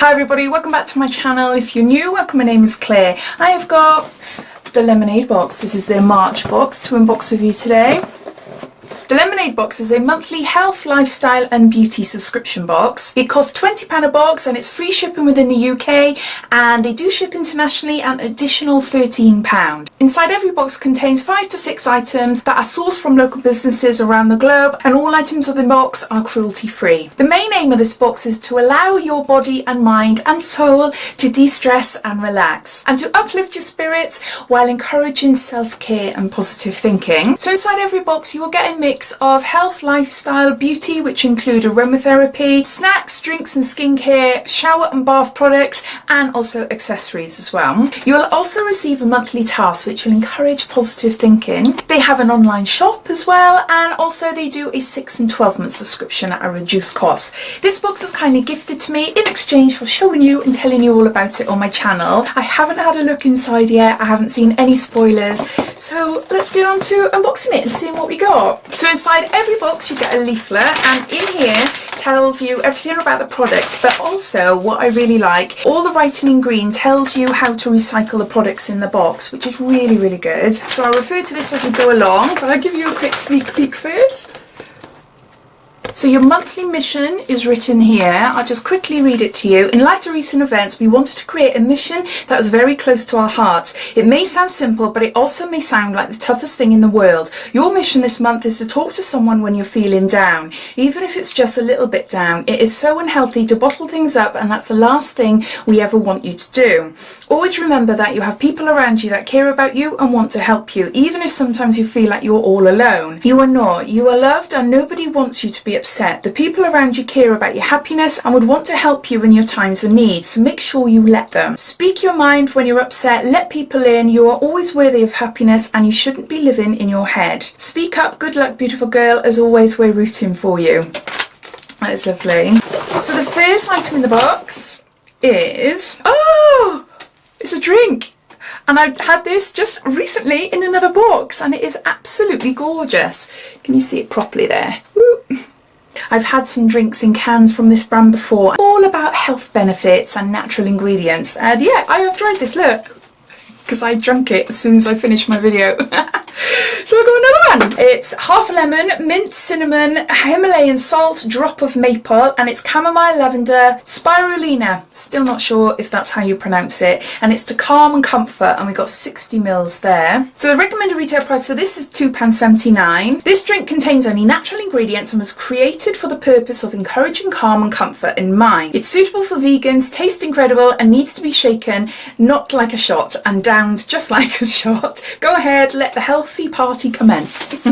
Hi everybody, welcome back to my channel. If you're new, welcome, my name is Claire. I have got the lemonade box. This is their March box to unbox with you today. The lemonade box is a monthly health, lifestyle and beauty subscription box. It costs £20 a box and it's free shipping within the UK, and they do ship internationally an additional £13. Inside every box contains 5 to 6 items that are sourced from local businesses around the globe, and all items of the box are cruelty free. The main aim of this box is to allow your body and mind and soul to de-stress and relax, and to uplift your spirits while encouraging self-care and positive thinking. So inside every box you will get a mix of health, lifestyle, beauty, which include aromatherapy, snacks, drinks and skincare, shower and bath products, and also accessories as well. You will also receive a monthly task which will encourage positive thinking. They have an online shop as well, and also they do a 6 and 12 month subscription at a reduced cost. This box is kindly gifted to me in exchange for showing you and telling you all about it on my channel. I haven't had a look inside yet, I haven't seen any spoilers, so let's get on to unboxing it and seeing what we got. So inside every box you get a leaflet, and in here tells you everything about the products, but also what I really like, all the writing in green tells you how to recycle the products in the box, which is really good. So I'll refer to this as we go along, but I'll give you a quick sneak peek first. So your monthly mission is written here. I'll just quickly read it to you. In light of recent events, we wanted to create a mission that was very close to our hearts. It may sound simple, but it also may sound like the toughest thing in the world. Your mission this month is to talk to someone when you're feeling down, even if it's just a little bit down. It is so unhealthy to bottle things up, and that's the last thing we ever want you to do. Always remember that you have people around you that care about you and want to help you, even if sometimes you feel like you're all alone. You are not. You are loved, and nobody wants you to be upset. The people around you care about your happiness and would want to help you in your times of need, so make sure you let them. Speak your mind when you're upset, let people in. You are always worthy of happiness and you shouldn't be living in your head. Speak up, good luck beautiful girl, as always we're rooting for you. That is lovely. So the first item in the box is, oh, it's a drink. And I've had this just recently in another box and it is absolutely gorgeous. Can you see it properly there? Woo. I've had some drinks in cans from this brand before, all about health benefits and natural ingredients, and yeah, I have tried this, look, because I drank it as soon as I finished my video. So I've got another one. It's half a lemon, mint, cinnamon, Himalayan salt, drop of maple, and it's chamomile, lavender, spirulina. Still not sure if that's how you pronounce it. And it's to calm and comfort, and we got 60 mils there. So the recommended retail price for this is £2.79. This drink contains only natural ingredients and was created for the purpose of encouraging calm and comfort in mind. It's suitable for vegans, tastes incredible, and needs to be shaken, not like a shot, and downed just like a shot. Go ahead, let the healthy party commence. So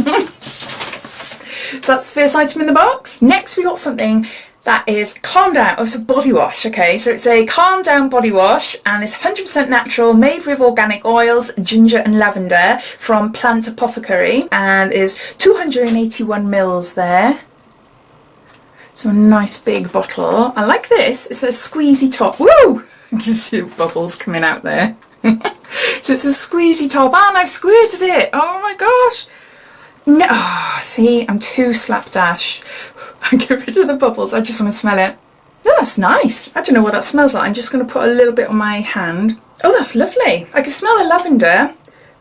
that's the first item in the box. Next we got something that is Calm Down. Oh, it's a body wash. Okay, so it's a Calm Down body wash, and it's 100% natural, made with organic oils, ginger and lavender from Plant Apothecary, and is 281 mils there. So a nice big bottle. I like this. It's a squeezy top. Woo! You can see bubbles coming out there. So it's a squeezy top, and I've squirted it. Oh my gosh. No, oh, see, I'm too slapdash. I get rid of the bubbles. I just want to smell it. Oh, that's nice. I don't know what that smells like. I'm just going to put a little bit on my hand. Oh, that's lovely. I can smell the lavender,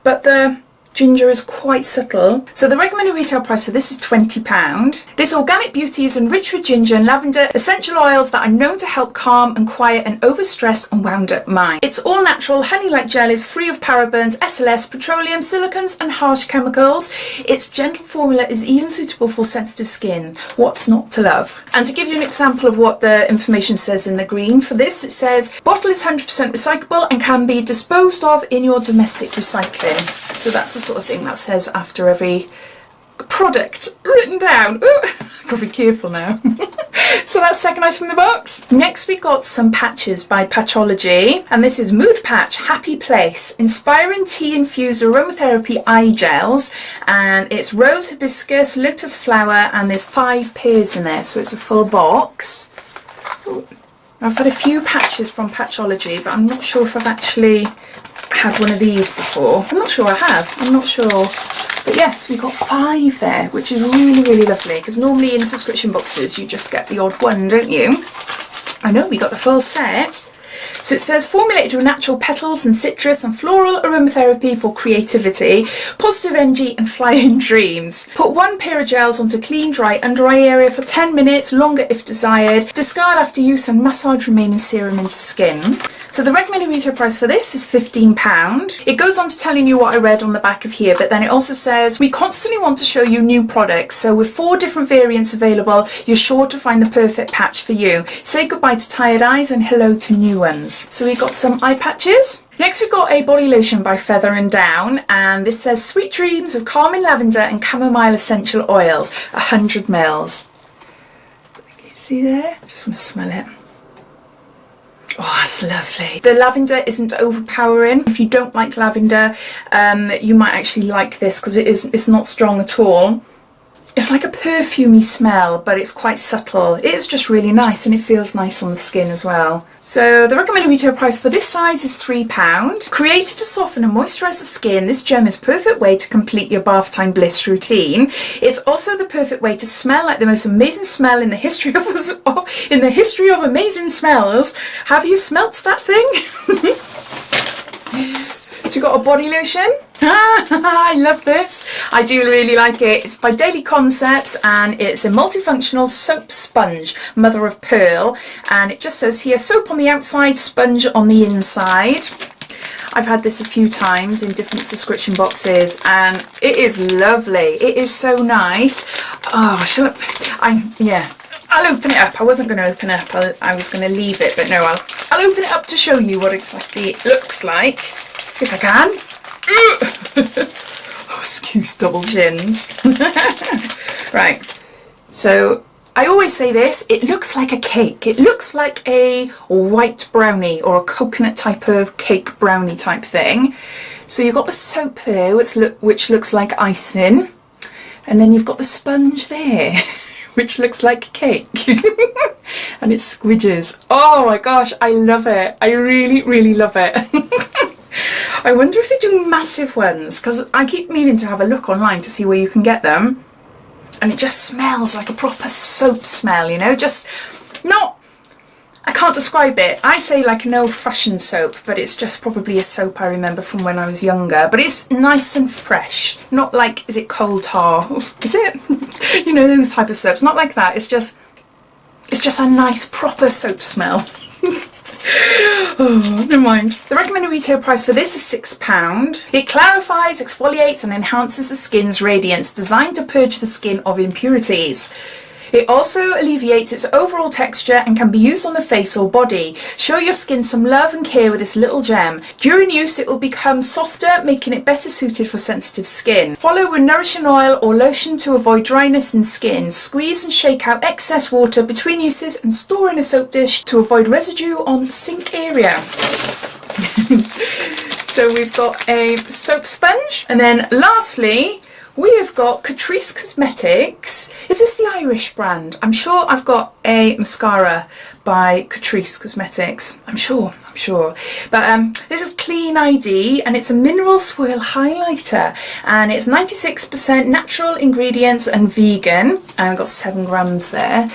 but the ginger is quite subtle. So the recommended retail price for this is £20. This organic beauty is enriched with ginger and lavender, essential oils that are known to help calm and quiet an overstressed and wound up mind. It's all natural, honey-like gel, is free of parabens, SLS, petroleum, silicons and harsh chemicals. Its gentle formula is even suitable for sensitive skin. What's not to love? And to give you an example of what the information says in the green for this, it says bottle is 100% recyclable and can be disposed of in your domestic recycling. So that's the sort of thing that says after every product written down. Ooh, I've got to be careful now. So that's the second item in the box. Next we got some patches by Patchology, and this is Mood Patch Happy Place, inspiring tea infused aromatherapy eye gels, and it's rose hibiscus, lotus flower, and there's 5 pairs in there, so it's a full box. Ooh. I've had a few patches from Patchology, but I'm not sure if I've actually had one of these before. I'm not sure I have. I'm not sure. But yes, we got 5 there, which is really lovely, because normally in subscription boxes you just get the odd one, don't you? I know, we got the full set. So it says, formulated with natural petals and citrus and floral aromatherapy for creativity, positive energy and flying dreams. Put 1 pair of gels onto clean, dry, under eye area for 10 minutes, longer if desired. Discard after use and massage remaining serum into skin. So the recommended retail price for this is £15. It goes on to telling you what I read on the back of here, but then it also says, we constantly want to show you new products. So with 4 different variants available, you're sure to find the perfect patch for you. Say goodbye to tired eyes and hello to new ones. So we got some eye patches. Next we've got a body lotion by Feather and Down, and this says sweet dreams of calming lavender and chamomile essential oils, 100 ml. Can you see there? Just want to smell it. Oh, that's lovely. The lavender isn't overpowering. If you don't like lavender, you might actually like this because it's not strong at all. It's like a perfumey smell, but it's quite subtle. It is just really nice, and it feels nice on the skin as well. So the recommended retail price for this size is £3. Created to soften and moisturise the skin, this gem is a perfect way to complete your bath time bliss routine. It's also the perfect way to smell like the most amazing smell in the history of amazing smells. Have you smelt that thing? So you got a body lotion. I love this. I do really like it. It's by Daily Concepts, and it's a multifunctional soap sponge, mother of pearl, and it just says here, soap on the outside, sponge on the inside. I've had this a few times in different subscription boxes, and it is lovely. It is so nice. Oh, I'll open it up. I wasn't going to open it up. I was going to leave it, but no, I'll open it up to show you what exactly it looks like, if I can. Oh, excuse double chins. Right, so I always say this, it looks like a cake. It looks like a white brownie or a coconut type of cake brownie type thing. So you've got the soap there, which looks like icing, and then you've got the sponge there, which looks like cake. And it squidges. Oh my gosh, I love it. I really, really love it. I wonder if they do massive ones, because I keep meaning to have a look online to see where you can get them. And it just smells like a proper soap smell, you know, just not, I can't describe it. I say like an old-fashioned soap, but it's just probably a soap I remember from when I was younger. But it's nice and fresh, not like, is it coal tar? Is it? You know, those type of soaps, not like that. It's just a nice proper soap smell. Oh, never mind. The recommended retail price for this is £6. It clarifies, exfoliates and enhances the skin's radiance, designed to purge the skin of impurities. It also alleviates its overall texture and can be used on the face or body. Show your skin some love and care with this little gem. During use, it will become softer, making it better suited for sensitive skin. Follow with nourishing oil or lotion to avoid dryness in skin. Squeeze and shake out excess water between uses and store in a soap dish to avoid residue on the sink area. So we've got a soap sponge, and then lastly, we have got Catrice Cosmetics. Is this the Irish brand? I'm sure I've got a mascara by Catrice Cosmetics. I'm sure. But this is Clean ID, and it's a mineral swirl highlighter, and it's 96% natural ingredients and vegan. And I've got 7 grams there.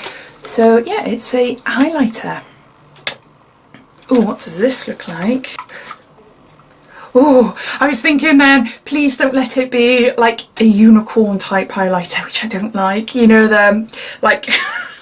So yeah, it's a highlighter. Oh, what does this look like? Oh, I was thinking then, please don't let it be like a unicorn type highlighter, which I don't like. You know, like,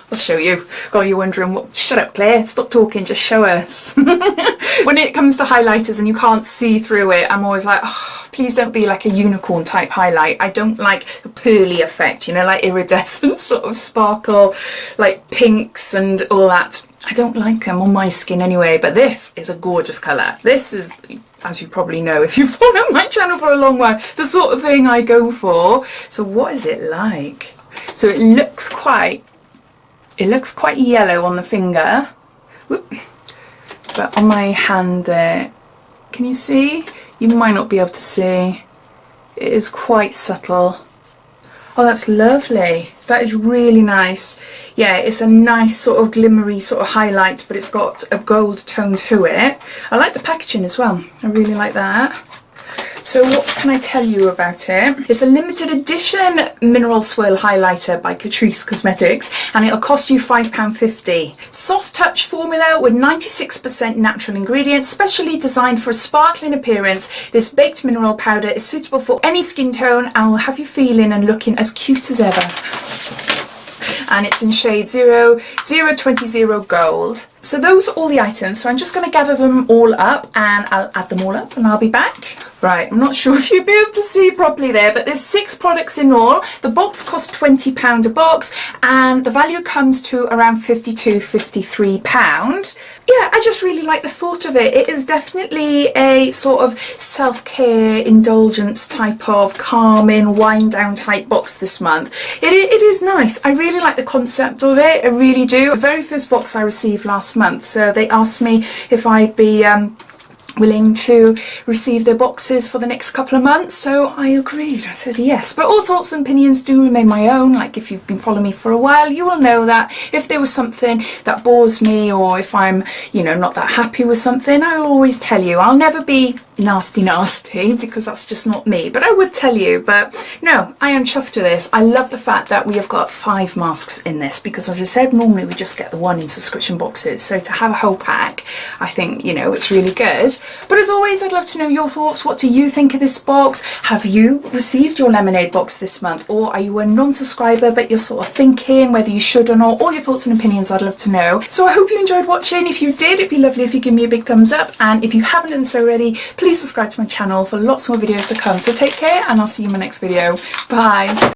I'll show you. God, you're wondering, what? Shut up, Claire, stop talking, just show us. When it comes to highlighters and you can't see through it, I'm always like, oh, please don't be like a unicorn type highlight. I don't like the pearly effect, you know, like iridescent sort of sparkle, like pinks and all that. I don't like them on my skin anyway, but this is a gorgeous colour. This is, as you probably know if you've followed my channel for a long while, the sort of thing I go for. So what is it like? So it looks quite yellow on the finger. Whoop. But on my hand there, can you see? You might not be able to see. It is quite subtle. Oh, that's lovely. That is really nice. Yeah, it's a nice sort of glimmery sort of highlight, but it's got a gold tone to it. I like the packaging as well. I really like that. So what can I tell you about it? It's a limited edition mineral swirl highlighter by Catrice Cosmetics, and it'll cost you £5.50. Soft touch formula with 96% natural ingredients, specially designed for a sparkling appearance. This baked mineral powder is suitable for any skin tone and will have you feeling and looking as cute as ever. And it's in shade 0, 020 Gold. So those are all the items. So I'm just going to gather them all up and I'll add them all up and I'll be back. Right, I'm not sure if you'll be able to see properly there, but there's 6 products in all. The box costs £20 a box and the value comes to around £52, £53. Yeah, I just really like the thought of it. It is definitely a sort of self-care, indulgence type of calming, wind down type box this month. It is nice. I really like the concept of it. I really do. The very first box I received last month, so they asked me if I'd be willing to receive their boxes for the next couple of months, so I agreed. I said yes, but all thoughts and opinions do remain my own. Like, if you've been following me for a while, you will know that if there was something that bores me, or if I'm, you know, not that happy with something, I will always tell you. I'll never be nasty because that's just not me, but I would tell you. But no, I am chuffed to this. I love the fact that we have got 5 masks in this, because as I said, normally we just get the one in subscription boxes, so to have a whole pack, I think, you know, it's really good. But as always, I'd love to know your thoughts. What do you think of this box? Have you received your lemonade box this month, or are you a non-subscriber but you're sort of thinking whether you should or not? All your thoughts and opinions, I'd love to know. So I hope you enjoyed watching. If you did, it'd be lovely if you give me a big thumbs up, and if you haven't done so already, please subscribe to my channel for lots more videos to come. So take care, and I'll see you in my next video. Bye.